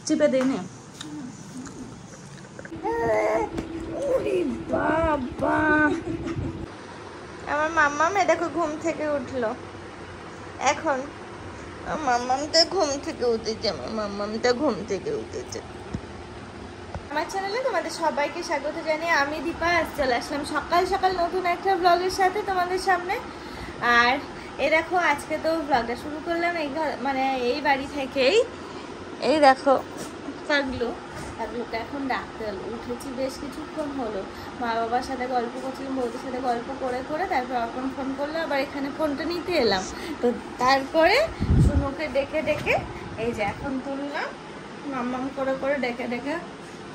চিপে দিই না। বাবা আমার মাম্মাম দেখো ঘুম থেকে উঠলো এখন। মাম্মামটা ঘুম থেকে উঠেছে, আমার মাম্মামটা ঘুম থেকে উঠেছে। আমার চ্যানেলে তোমাদের সবাইকে স্বাগত জানিয়ে আমি দীপা চলে আসলাম সকাল সকাল নতুন একটা ব্লগের সাথে তোমাদের সামনে। আর এই দেখো আজকে তো ব্লগটা শুরু করলাম এই মানে এই বাড়ি থেকেই। এই দেখো পাগলুকে এখন ডাকতে হলো, উঠেছি বেশ কিছুক্ষণ হলো। মা বাবার সাথে গল্প করছিলাম, বৌদির সাথে গল্প করে করে তারপর অর্পণ ফোন করলো, আবার এখানে ফোনটা নিতে এলাম। তো তারপরে শুনুকে ডেকে ডেকে এই যে এখন তুললাম, মাম্মাম করে করে ডেকে ডেকে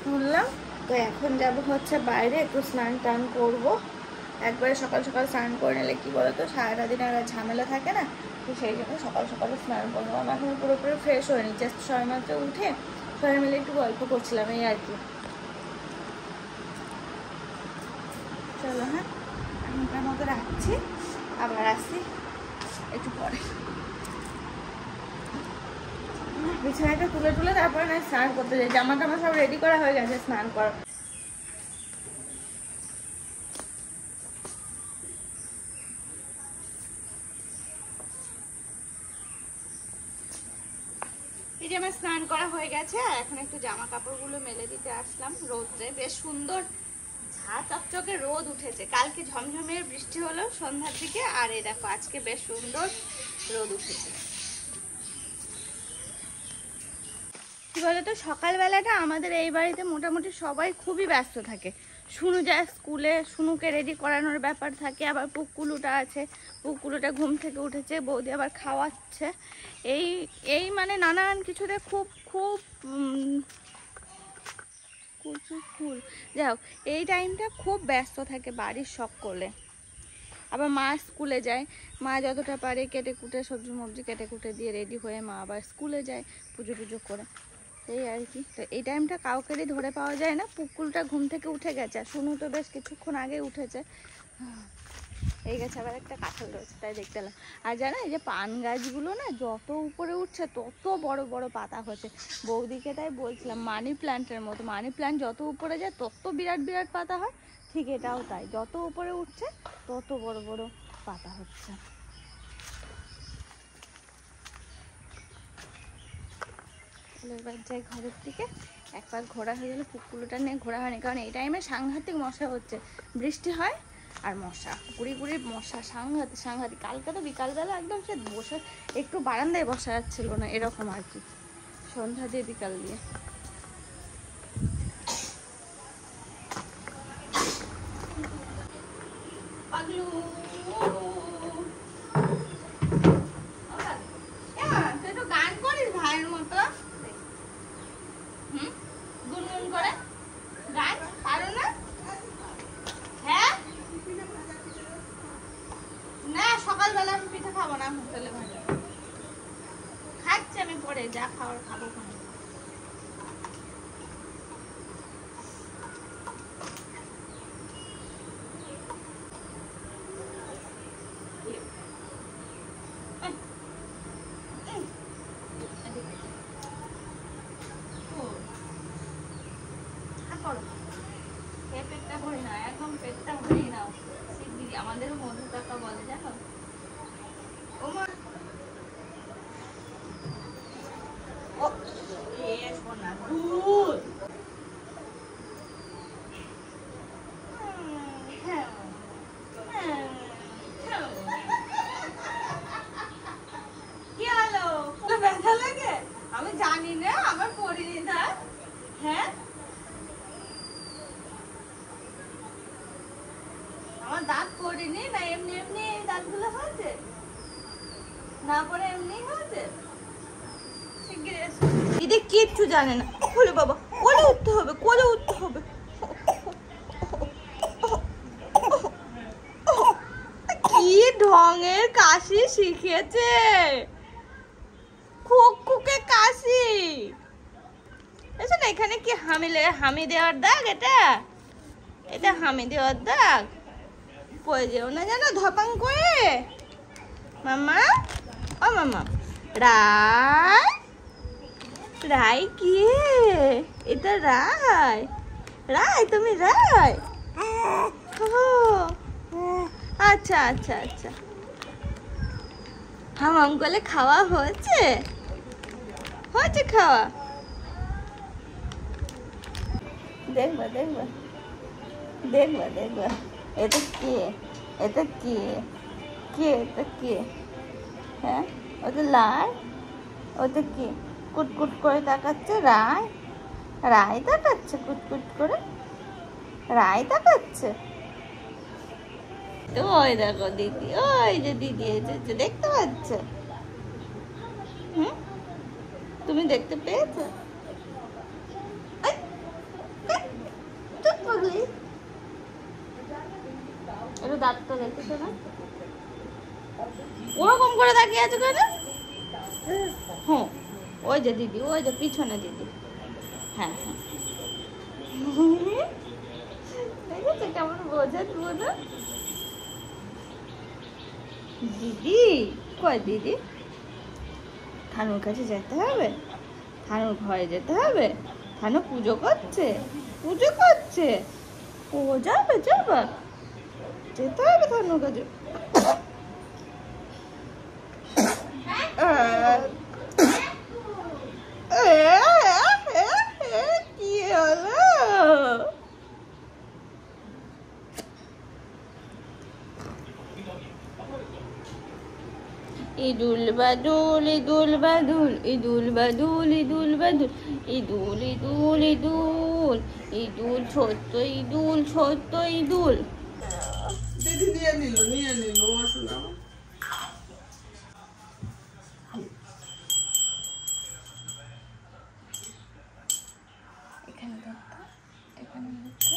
তুললাম। তো এখন যাব হচ্ছে বাইরে একটু স্নান টান করবো। একবারে সকাল সকাল স্নান করে নিলে কি বলতো সারাটা দিন আর ঝামেলা থাকে না, তো সেই জন্য সকাল সকালে স্নান করবো। আমি এখন পুরোপুরি ফ্রেশ হয়নি, জাস্ট সবাই মাত্র উঠে সবাই মিলে একটু গল্প করছিলাম এই আর কি। চলো হ্যাঁ এখনকার মতো রাখছি, আবার আসি একটু পরে। বিছানাটা তুলে তুলে তারপরে না স্নান করতে যাই, জামা টামা সব রেডি করা হয়ে গেছে স্নান করা। এই যে আমার স্নান করা হয়ে গেছে, এখন একটু জামা কাপড়গুলো মেলে দিতে আসলাম রোদ্রে। বেশ সুন্দর ঝা চকচকে রোদ উঠেছে, কালকে ঝমঝমের বৃষ্টি হলো সন্ধ্যার দিকে, আর এই দেখো আজকে বেশ সুন্দর রোদ উঠেছে। কি বলতো সকালবেলাটা আমাদের এই বাড়িতে মোটামুটি সবাই খুবই ব্যস্ত থাকে। শুনু যায় স্কুলে, শুনুকে রেডি করানোর ব্যাপার থাকে, আবার পুকুলুটা আছে, পুকুলুটা ঘুম থেকে উঠেছে, বৌদি আবার খাওয়াচ্ছে, এই মানে নানান কিছুতে খুব খুব ফুল যাই হোক এই টাইমটা খুব ব্যস্ত থাকে বাড়ির সকলে। আবার মা স্কুলে যায়, মা যতটা পারে কেটে কুটে সবজি মবজি কেটে কুটে দিয়ে রেডি হয়ে মা আবার স্কুলে যায় পুজো টুজো করে, এই আর কি। তো এই টাইমটা কাউকেরই ধরে পাওয়া যায় না। পুকুলটা ঘুম থেকে উঠে গেছে, শুনু তো বেশ কিছুক্ষণ আগে উঠেছে। এই গাছে আবার একটা কাঁঠাল রয়েছে তাই দেখতে এলাম। আর জানো এই যে পান গাছগুলো না যত উপরে উঠছে তত বড় বড় পাতা হচ্ছে। বৌদিকে তাই বলছিলাম মানি প্ল্যান্টের মতো, মানি প্ল্যান্ট যত উপরে যায় তত বিরাট বিরাট পাতা হয়, ঠিক এটাও তাই, যত উপরে উঠছে তত বড় বড় পাতা হচ্ছে। এবার যাই ঘরের দিকে, একবার ঘোরা হয়ে গেলে পুকুরটা নিয়ে ঘোরা হয়নি, কারণ এই টাইমে সাংঘাতিক মশা হচ্ছে, বৃষ্টি হয় আর মশা গুড়ি গুড়ি মশা সাংঘাতিক সাংঘাতিক। কালকে তো বিকালবেলা একদম সে বসে একটু বারান্দায় বসা যাচ্ছিল না এরকম আর কি, সন্ধ্যা দিয়ে বিকাল দিয়ে। তুই তো গান করিস ভাইয়ের মতো, গুনগুন করে গান পারো না? হ্যাঁ না সকালবেলা আমি পিঠা খাবো না, হোটেলে ভালো খাচ্ছি আমি, পরে যা খাওয়ার খাবো খাবো। পেটটা ভরে না একদম, পেটটা ভরে নাও শিগগিরি, আমাদের মধু কাকা বলে জানো। ও মা ও এসবো না দুধ। কি হলো ব্যথা লাগে? আমি জানি না, আমার পরিনি দাঁত। হ্যাঁ আমার দাঁত পড়েনি না, এমনি এমনি এই দাঁতগুলো হয়েছে, না পরে এমনি হয়েছে। দিদি কিচ্ছু জানে না, ওরে বাবা কোলে উঠতে হবে, কোলে উঠতে হবে। কি ঢঙের কাশি শিখেছে, খুকুকে কাশি। এসো না, এখানে কি হামি দেওয়ার দাগ, এটা হামি দেওয়ার দাগ, পড়ে যেও না জানো ধপাং করে। মামা, ও মামা, রায়, রায় কে? এটা রায়? রায় তুমি রায়? ও আচ্ছা আচ্ছা আচ্ছা। হামাম করলে খাওয়া হয়েছে? হয়েছে খাওয়া? দেখবা দেখবা দেখবা দেখবা। এটা কে? এটা কে? কে এটা কে? হ্যাঁ, ওটা লাল, ওটা কি কুটকুট করে তাকাচ্ছে? রায়, রায় তাকাচ্ছে কুটকুট করে? রায় তাকাচ্ছে? তো ওই দেখো দিদি, ওই যে দিদি এসেছে, দেখতে পাচ্ছ? হুম, তুমি দেখতে পেয়েছো? একটু দাঁতটা দেখেছো না? ওরকম করে তাকিয়ে আছে কেন? হ্যাঁ, ওই যে দিদি, ওই যে পিছনে দিদি। হ্যাঁ হ্যাঁ, দেখেছো কেমন বোঝাচ্ছ না? দিদি কয় দিদি? থানুর কাছে যেতে হবে, থানুর ঘরে যেতে হবে। থানু পুজো করছে, পুজো করছে। ও যাবে, যাবে, যেতে হবে থানুর কাছে। কি হলো? ইদুল বাদুল, ইদুল বাদুল, ইদুল বাদুল, ইদুল বাদুল, ইদুল ইদুল ইদুল, ইদুল ছোট্ট ইদুল, ছোট্ট ইদুল। দিদি নিয়ে নিল, নিয়ে নিল। শোনা এখানে ধরতো, এখানে ধরতো।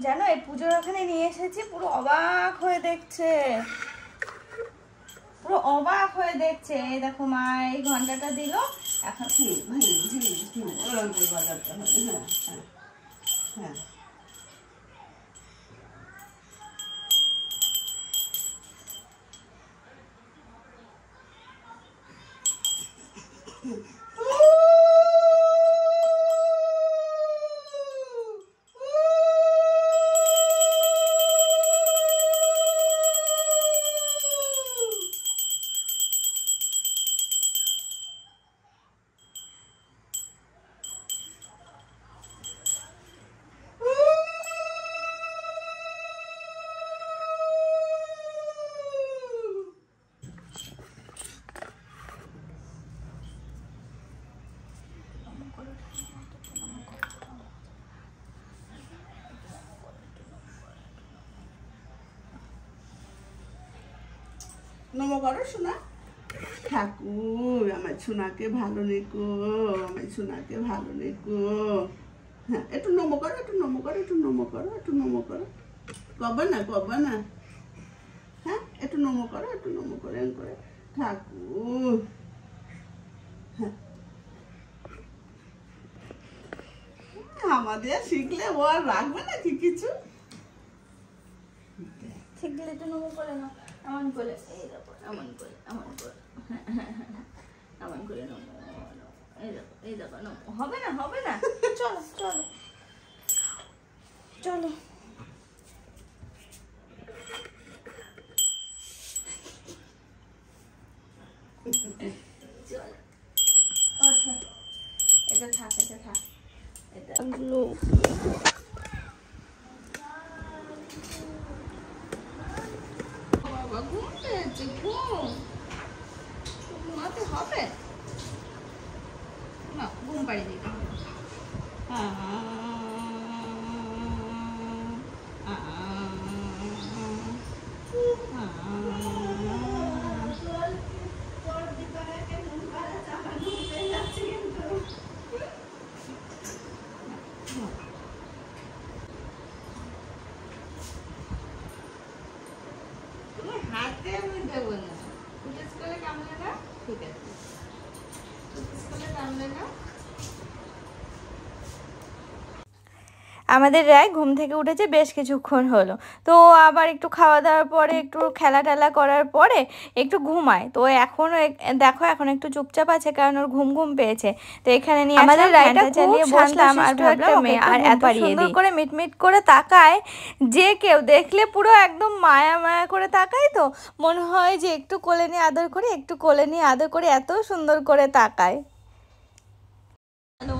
জানো এই পুজোর ওখানে নিয়ে এসেছি, পুরো অবাক হয়ে দেখছে, পুরো অবাক হয়ে দেখছে। এই দেখো মা এই ঘন্টাটা দিল এখন। ওরকম করে বাজাতে হবে। হ্যাঁ হ্যাঁ হ্যাঁ। নমো করো শোনা। ঠাকুর আমার সোনাকে ভালো নেকো, আমার সোনাকে ভালো নেকো। হ্যাঁ, একটু নমো করো, একটু নমো করো, একটু নমো করো, একটু নমো করো। কবে না, কবে না। হ্যাঁ, একটু নমো করো, একটু নমো করে এরকম করে। ঠাকুর হ্যাঁ, আমাদের শিখলে ও আর রাখবে নাকি কিছু? শিখলে একটু নমো করে না, এমন করে, এই দেখো এমন করে, এমন করে, এমন করে নমো, এই দেখো, এই দেখো নমো। হবে না, হবে না। চলো চলো চলো। চলো ওঠো, এটা থাক, এটা থাক, এটা বাবা ঘুম পেয়েছে, ঘুম ঘুমাতে হবে না, ঘুম পাড়িয়ে দিতে হবে। হাতে আমি দেবো না, পুলিশ করলে কামড়ে না, ঠিক আছে, পুলিশ করলে কামড়ে না। আমাদের রায় ঘুম থেকে উঠেছে বেশ কিছুক্ষণ হলো, তো আবার একটু খাওয়া দাওয়ার পরে একটু খেলা টেলা করার পরে একটু ঘুমায়। তো এখন দেখো এখন একটু চুপচাপ আছে, কারণ ওর ঘুম ঘুম পেয়েছে। তো এখানে নিয়ে আমাদের রায়টা চালিয়ে বসলাম, আর ভাবলাম মেয়ে আর এত সুন্দর করে মিটমিট করে তাকায় যে কেউ দেখলে পুরো একদম মায়া মায়া করে তাকায়। তো মনে হয় যে একটু কোলে নিয়ে আদর করে, একটু কোলে নিয়ে আদর করে, এত সুন্দর করে তাকায়।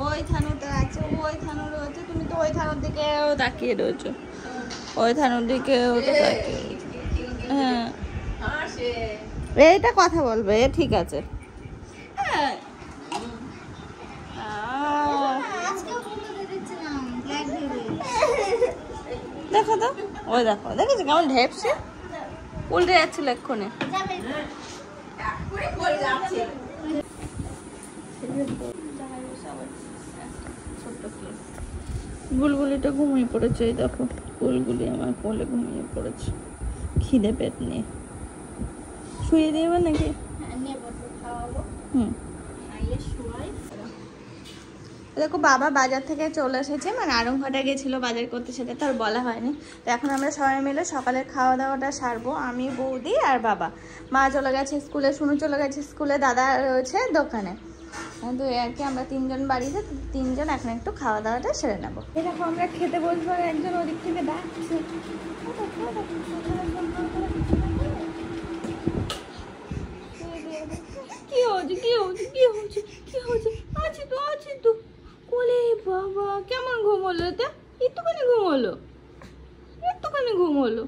ওই থানুটা আছে, ওই থানু রয়েছে, তুমি তো ওই থানুর দিকে তাকিয়ে রয়েছো, ওই থানুর দিকে তাকিয়ে। হ্যাঁ এটা কথা বলবে, ঠিক আছে। দেখো তো, ওই দেখো, দেখেছো কেমন ঢেপসে উল্টে যাচ্ছিল এক্ষুনি। বুলবুলিটা ঘুমিয়ে পড়েছে, এই দেখো বুলবুলি আমার কোলে ঘুমিয়ে পড়েছে খিদে পেট নিয়ে। শুয়ে দেবে নাকি? দেখো বাবা বাজার থেকে চলে এসেছে, মানে আরংঘাটা গেছিলো বাজার করতে, সেটা তো আর বলা হয়নি। তো এখন আমরা সবাই মিলে সকালের খাওয়া দাওয়াটা সারবো, আমি বৌদি আর বাবা। মা চলে গেছে স্কুলে, শুনু চলে গেছে স্কুলে, দাদা রয়েছে দোকানে। তো আর কি আমরা তিনজন বাড়িতে, তিনজন এখন একটু খাওয়া দাওয়াটা সেরে নেবো। এরকম আমরা খেতে বসবো, আর একজন ওদিক থেকে ডাকছে। কি হচ্ছে কি হচ্ছে কি হচ্ছে কি হচ্ছে? আছি তো আছি তো কোলে। বাবা কেমন ঘুম হলো? এটা একটুখানি ঘুম হলো, একটুখানি ঘুম হলো।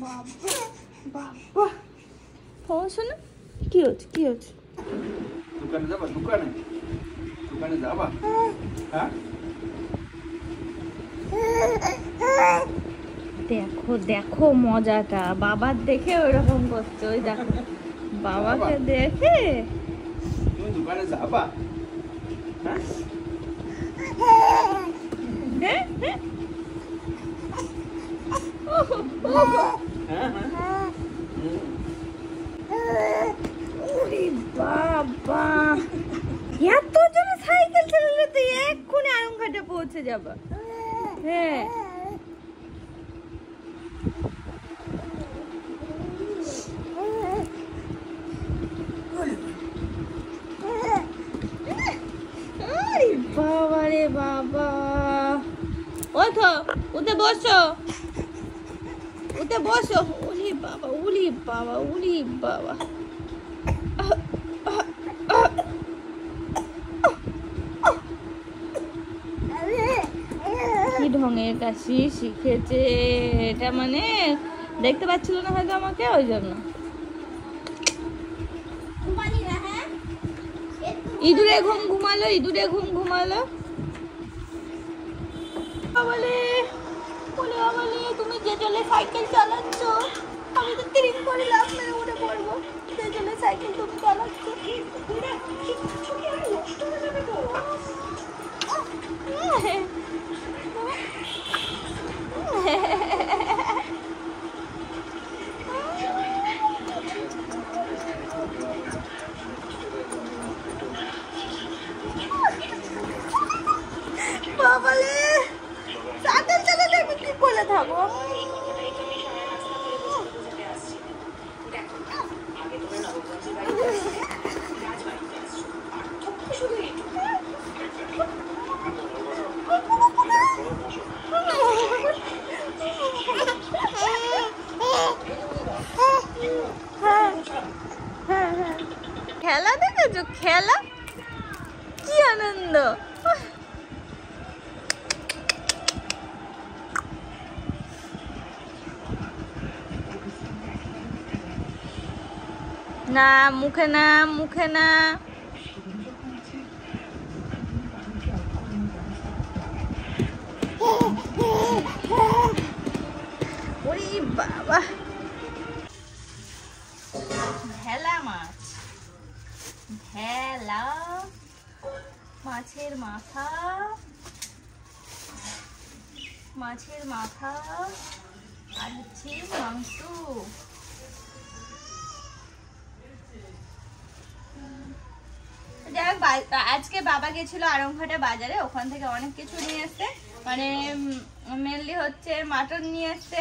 বাবা বাবা শোনো, কি হচ্ছে কি হচ্ছে? দোকানে যাবা? দোকানে দোকানে যাবা? হ্যাঁ দেখো দেখো মজাটা, বাবার দেখে ওইরকম করছে, ওই দেখো বাবাকে দেখে। তুমি দোকানে যাবা? হ্যাঁ বাবা এত জনে সাইকেল চালালে তো এক্ষুনি আরংঘাটে পৌঁছে যাবা। হ্যাঁ বাবা রে বাবা, ওঠো উঠে বসো, উঠে বসো। উলি বাবা উলি বাবা উলি বাবা। কি ঢঙের কাশি শিখেছে এটা, মানে দেখতে পাচ্ছিল না হয়তো আমাকে, ওই জন্য। ইঁদুরে ঘুম ঘুমালো, ইঁদুরে ঘুম ঘুমালো। বলে বলে তুমি যে চলে সাইকেল চালাচ্ছ, আমি তো তিরিং করে লাভ মেরে উঠে পড়বো। যে চলে সাইকেল তুমি চালাচ্ছ, বাবালে সাইকেল চালালে আমি কি করে থাকবো? খেলা দেখেছো? খেলা কি আনন্দ! না মুখে না, মুখে না। ওরে বাবা, ভেলা মাছ, ভেলা মাছের মাথা, মাছের মাথা আর হচ্ছে মাংস। হোক, আজকে বাবা গেছিল আরংঘাটে বাজারে, ওখান থেকে অনেক কিছু নিয়ে এসছে, মানে মেনলি হচ্ছে মাটন নিয়ে এসছে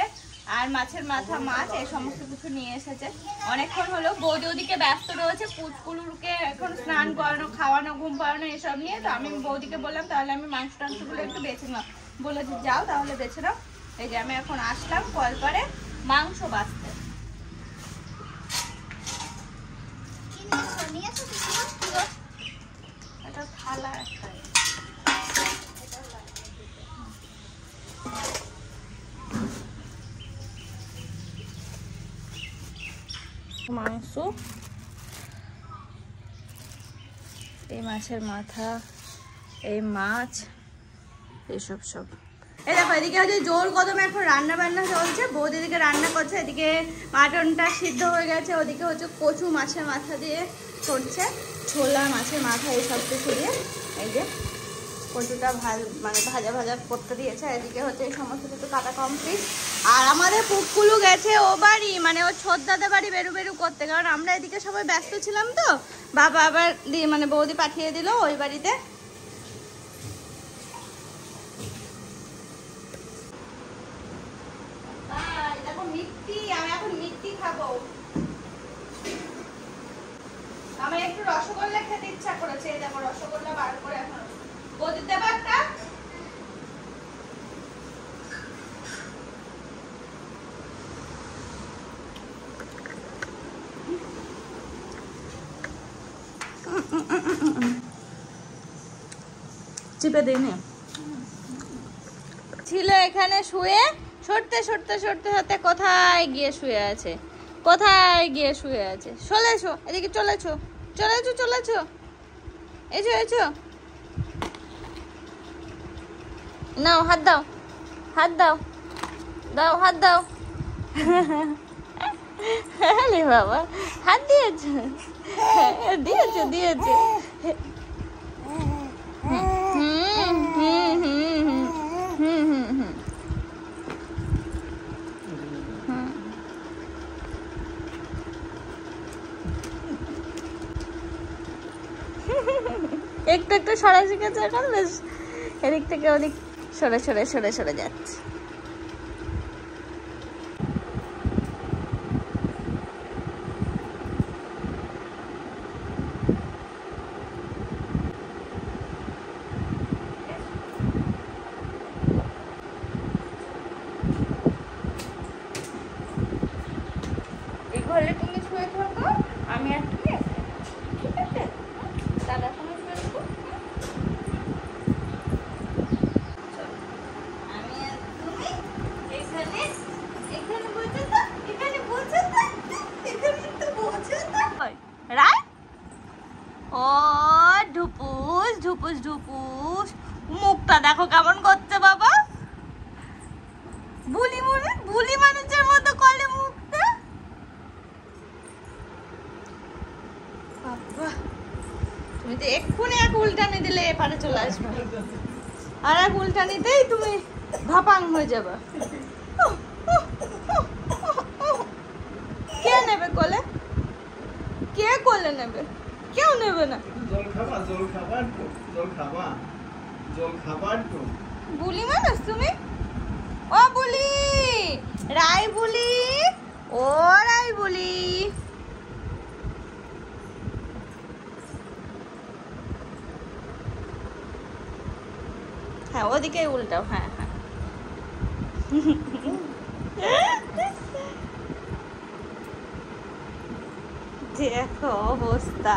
আর মাছের মাথা, মাছ, এই সমস্ত কিছু নিয়ে এসেছে। অনেকক্ষণ হলো বৌদি ওদিকে ব্যস্ত রয়েছে, পুচকুলুকে এখন স্নান করানো, খাওয়ানো, ঘুম পাড়ানো এসব নিয়ে। তো আমি বৌদিকে বললাম তাহলে আমি মাংস টাংসগুলো একটু বেছে নাও, বলে যে যাও তাহলে বেছে নাও। এই যে আমি এখন আসলাম কলপারে মাংস বাছতে। এটা থালা একটা, মাংস, এই মাছের মাথা, এই মাছ, এইসব সব। এই দেখো এদিকে হচ্ছে জোর কদমে এখন রান্না বান্না চলছে, বৌদি এদিকে রান্না করছে, এদিকে মাটনটা সিদ্ধ হয়ে গেছে, ওদিকে হচ্ছে কচু মাছের মাথা দিয়ে করছে, ছোলা মাছের মাথা, এই সব কিছু দিয়ে এই যে কচুটা মানে ভাজা ভাজা করতে দিয়েছে। এদিকে হচ্ছে এই সমস্ত কিছু কাটা কমপ্লিট। আর আমাদের পুকুলু গেছে ও বাড়ি, মানে ও ছোটদাদের বাড়ি বেরু বেরু করতে, কারণ আমরা এদিকে সবাই ব্যস্ত ছিলাম, তো বাবা আবার মানে বৌদি পাঠিয়ে দিল ওই বাড়িতে। দেখো মিষ্টি, আমি এখন মিষ্টি খাবো, আমার একটু রসগোল্লা খেতে ইচ্ছা করেছে। দেখো রসগোল্লা বার করে এখন বৌদির দেবো একটা। চিপে দিইনি, ছিল এখানে শুয়ে, সরতে সরতে সরতে সরতে কোথায় গিয়ে শুয়ে আছে, কোথায় গিয়ে শুয়ে আছে। চলেছো এদিকে, চলেছো চলেছো চলেছো, এসো এসো, নাও হাত দাও, হাত দাও, দাও হাত দাও। আরে বাবা হাত দিয়েছে, দিয়েছে দিয়েছে। একটু একটু সরা শিখেছে এখন, বেশ এদিক থেকে ওদিক সরে সরে সরে সরে যাচ্ছে। এই ঘরে তুমি শুয়ে থাকো, আমি আর তুমি, ঠিক আছে? দাদা তুমি শুয়ে থাকো, আমি আর তুমি এখানে, এখানে বসে তো, এখানে বসে তো, এখানে তো বসে তো। রাই ও ঢুপুস ঢুপুস ঢুপুস, মুখটা দেখো কেমন করছে বাবা, বুলি মানুষের মতো করে মুখটা। বাবা তুমি তো এক্ষুনি এক উল্টানি দিলে এপারে চলে আসবে, আর এক উল্টানিতেই তুমি ভাপাং হয়ে যাবে। কে নেবে কোলে, কে কোলে নেবে? কেউ নেবে না। জল খাবা, জল খাবা, জল খাবা, জল খাবা। বুলি মানুষ তুমি, ও বুলি, রাই বুলি, ও রাই বুলি। হ্যাঁ ওদিকে উল্টাও, হ্যাঁ হ্যাঁ। দেখো অবস্থা,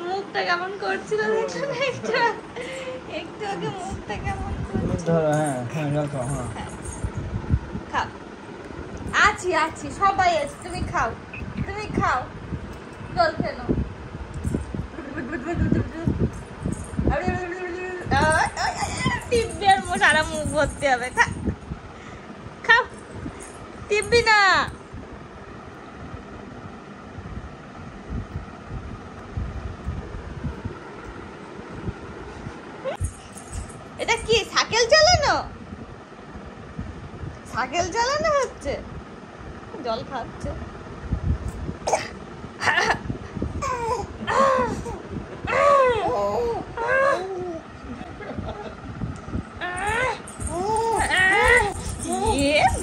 মুখটা কেমন করছিল দেখো না, একটু একটু আগে মুখটা কেমন করছিল। হ্যাঁ হ্যাঁ জল খাও, হ্যাঁ খাও, আছি আছি, সবাই আছে, তুমি খাও, তুমি খাও, জল খেলো। টিপবে, সারা মুখ ভর্তি হবে, খাও, টিপবি না। এটা কি সাইকেল চালানো, সাইকেল চালানো হচ্ছে? জল খাচ্ছে।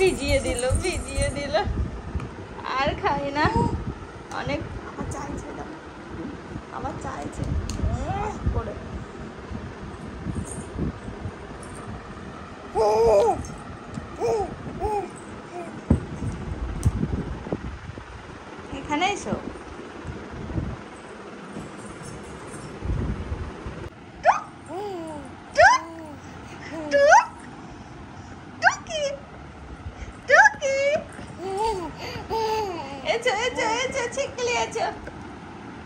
ভিজিয়ে দিল আর খাই না, অনেক আমার চাইছে করে। এখানে এসো।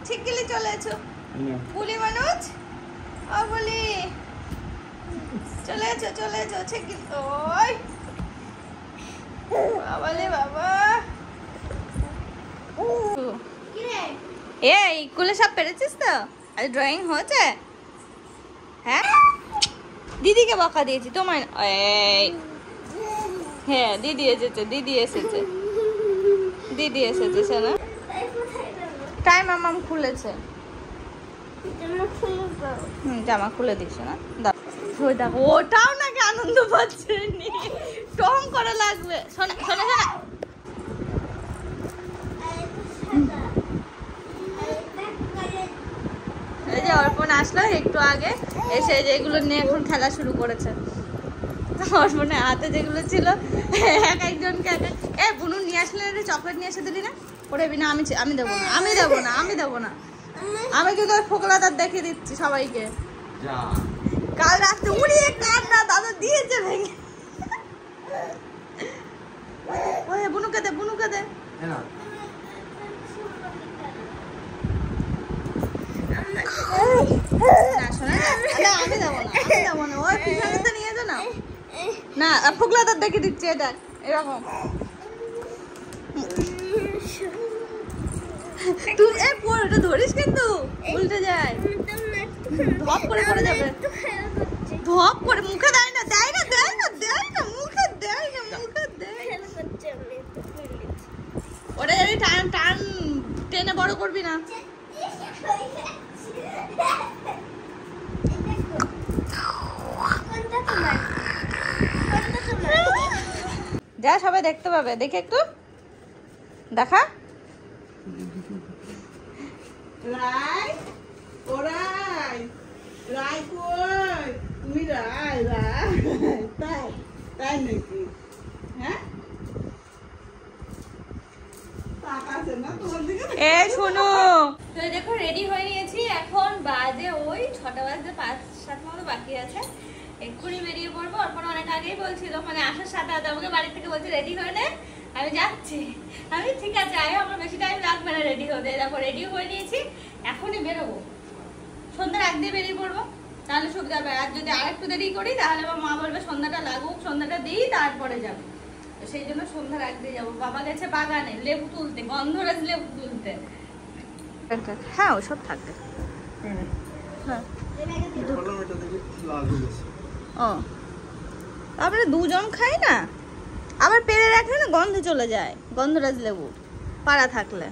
ছিকলি চলে এসো। বুলি মানুষ ও বলি চলে এসো ছিকলি। ওই বাবা রে বাবা, এই গুলো সব পেরেছিস তো? আজ ড্রয়িং হয়েছে? হ্যাঁ, দিদিকে বকা দিয়েছি তোমার। হ্যাঁ, দিদি এসেছে শোনা। টাইম মামাম খুলেছে। জামা খুলে দিছে না? দেখো ওটাও নাকি আনন্দ পাচ্ছে, টং করে লাগবে। শোনা এই যে অর্পণ আসলো একটু আগে, এসে যেগুলো নিয়ে এখন খেলা শুরু করেছে। অর্পণের হাতে যেগুলো ছিল এক একজনকে বুনু নিয়ে আসলে চকলেট নিয়ে এসে দিলি না? ওরে বিনা আমি দেবো না। আমি কিন্তু ওই ফোকলা তার দেখিয়ে দিচ্ছি সবাইকে। কাল রাত্রে উড়িয়ে কান্না দাদা দিয়েছে ভেঙে। ওই বুনুকে দে আমি দেবো না। ওই পিছনে তো নিয়ে যা না ফোকলা তার দেখিয়ে দিচ্ছি। এটা এরকম তুই ওটা ধরিস কিন্তু উল্টে যায়, ধপ করে পড়ে যাবে। ধপ করে মুখে দেয় না মুখে দেয় না। ওটা যদি টান টেনে বড় করবি না। যা সবাই দেখতে পাবে, দেখে একটু দেখা। রাই কই তুমি? রাই তাই নাকি? হ্যাঁ, এ শোনো, তো দেখো রেডি হয়ে নিয়েছি। এখন বাজে ওই 6টা বাজতে 5-7 মতো বাকি আছে। এক্ষুনি বেরিয়ে পড়বো। অর্পণ অনেক আগেই বলছিল, মানে আসার সাথে আমাকে বাড়ি থেকে বলছে রেডি হয়ে নে, আমি যাচ্ছি। আমি ঠিক আছে আয়, আমার বেশি টাইম লাগবে না রেডি হতে। দেখো রেডি হয়ে নিয়েছি, এখনই বেরোবো। সন্ধ্যার আগ দিয়ে বেরিয়ে পড়বো, তাহলে সুবিধা হবে। আর যদি আরেকটু দেরি করি তাহলে আমার মা বলবে সন্ধ্যাটা লাগুক, সন্ধ্যাটা দিই তারপরে যাবো। সেই জন্য সন্ধ্যার আগ দিয়ে যাবো। বাবা গেছে বাগানে লেবু তুলতে, গন্ধরাজ লেবু তুলতে। হ্যাঁ ওসব থাকবে। হ্যাঁ ও, তারপরে দুজন খাই না, আবার পেরে রাখলে না গন্ধে চলে যায় গন্ধরাজ লেবু পাড়া থাকলে।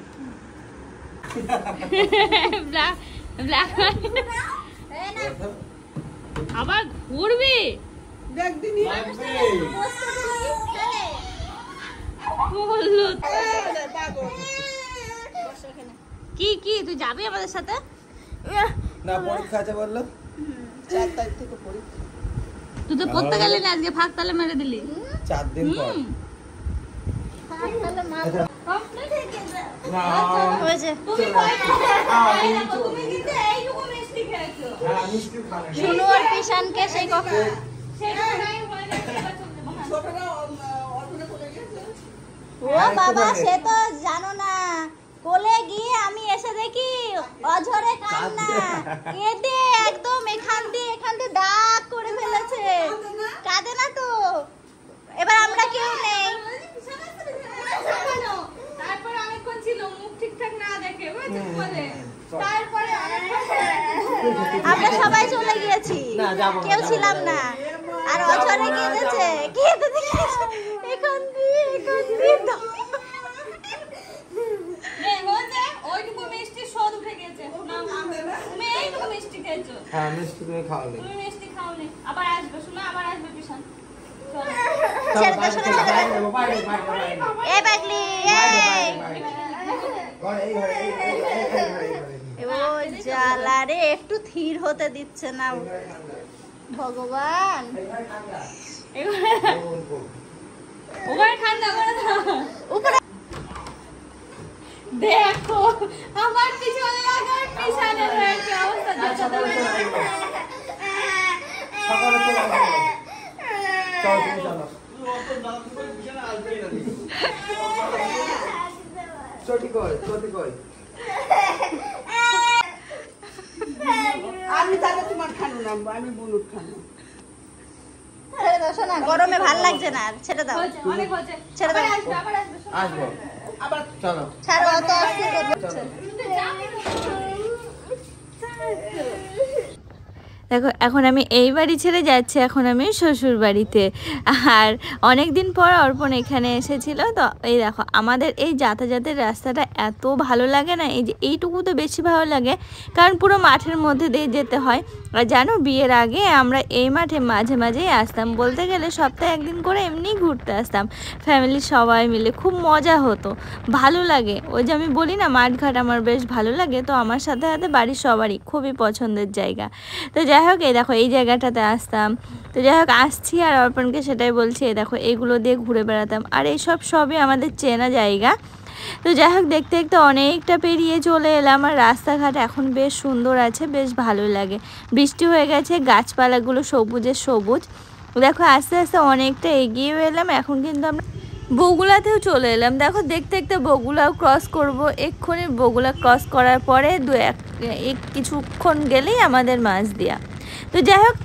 আবার ঘুরবি কি তুই যাবি আমাদের সাথে? না পরীক্ষা আছে বললো, 4 তারিখ থেকে পরীক্ষা। তুই তো পড়তে গেলি না, আজকে ফাঁক তালে মেরে দিলি। 4 দিন পর। শুনু আর কিষানকে সেই কথা ও বাবা, সে তো জানো না, কোলে গিয়ে আমি এসে দেখি অঝরে কান্না, কেঁদে একদম এখান দিয়ে দাগ করে ফেলেছে। কাঁদে না তো, এবার আমরা কেউ নেই। তারপরে অনেকক্ষণ ছিল, মুখ ঠিকঠাক না দেখে বলে, তারপরে আমরা সবাই চলে গিয়েছি, কেউ ছিলাম না। আর অঝরে কেঁদেছে, এখান দিয়ে হ্যাঁ মিষ্টি তুমি খাওয়াবে। তুমি মিষ্টি খাওনি, আবার আসবে শোনা, আবার আসবে পিছন। ছেড়ে দাও, ছেড়ে দাও, বাইরে বাইরে বাইরে। এই পাগলি ঘরে এই ঘরে এই ঘরে। ও জ্বালা রে, একটু থির হতে দিচ্ছে না ভগবান। ওখানে ঠান্ডা করে দাও উপরে। দেখো আমার পিছনে লাগার পিছনে রয়েছে অবস্থা। সকালে চলে আসবে। চলো তুমি চলো। ছোটি কই, ছোটি কই। আমি তাহলে তোমার খানো নামবো, আমি বুনুর খানো। ছেড়ে দাও শোনা, গরমে ভাল লাগছে না, ছেড়ে দাও, অনেক হয়েছে, ছেড়ে দাও। আসবো আবার চলো। ছাড়ো, অত অস্থির করছে। দেখো এখন আমি এই বাড়ি ছেড়ে যাচ্ছি, এখন আমি শ্বশুর বাড়িতে। আর অনেক দিন পর অর্পণ এখানে এসেছিল তো। এই দেখো আমাদের এই যাতায়াতের রাস্তাটা এত ভালো লাগে না, এই যে এইটুকু তো বেশি ভালো লাগে, কারণ পুরো মাঠের মধ্যে দিয়ে যেতে হয়। আর জানো বিয়ের আগে আমরা এই মাঠে মাঝে মাঝেই আসতাম, বলতে গেলে সপ্তাহে একদিন করে এমনি ঘুরতে আসতাম ফ্যামিলির সবাই মিলে, খুব মজা হতো, ভালো লাগে। ওই যে আমি বলি না মাঠঘাট আমার বেশ ভালো লাগে, তো আমার সাথে সাথে বাড়ির সবারই খুবই পছন্দের জায়গা। তো যাই হোক এই দেখো এই জায়গাটাতে আসতাম, তো যাই হোক আসছি আর অর্পণকে সেটাই বলছি, এই দেখো এইগুলো দিয়ে ঘুরে বেড়াতাম, আর এইসব সবই আমাদের চেনা জায়গা। তো যাই হোক দেখতে দেখতে অনেকটা পেরিয়ে চলে এলাম, আর রাস্তাঘাট এখন বেশ সুন্দর আছে, বেশ ভালো লাগে। বৃষ্টি হয়ে গেছে, গাছপালাগুলো সবুজের সবুজ। দেখো আস্তে আস্তে অনেকটা এগিয়ে এলাম, এখন কিন্তু আমরা বগুলাতেও চলে এলাম। দেখো দেখতে দেখতে বগুলাও ক্রস করব, এক্ষুনি বগুলা ক্রস করার পরে কিছুক্ষণ গেলেই আমাদের মাঝদিয়া। তো যাই হোক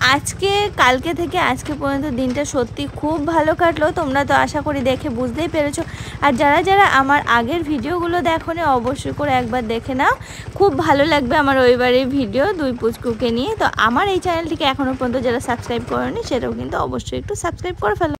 কালকে থেকে আজকে পর্যন্ত দিনটা সত্যি খুব ভালো কাটলো। তোমরা তো আশা করি দেখে বুঝতেই পেরেছো, আর যারা যারা আমার আগের ভিডিওগুলো দেখোনি অবশ্যই করে একবার দেখে নাও, খুব ভালো লাগবে আমার ওই বাড়ির ভিডিও দুই পুচকুকে নিয়ে। তো আমার এই চ্যানেলটিকে এখনও পর্যন্ত যারা সাবস্ক্রাইব করেনি সেটাও কিন্তু অবশ্যই একটু সাবস্ক্রাইব করে ফেলো।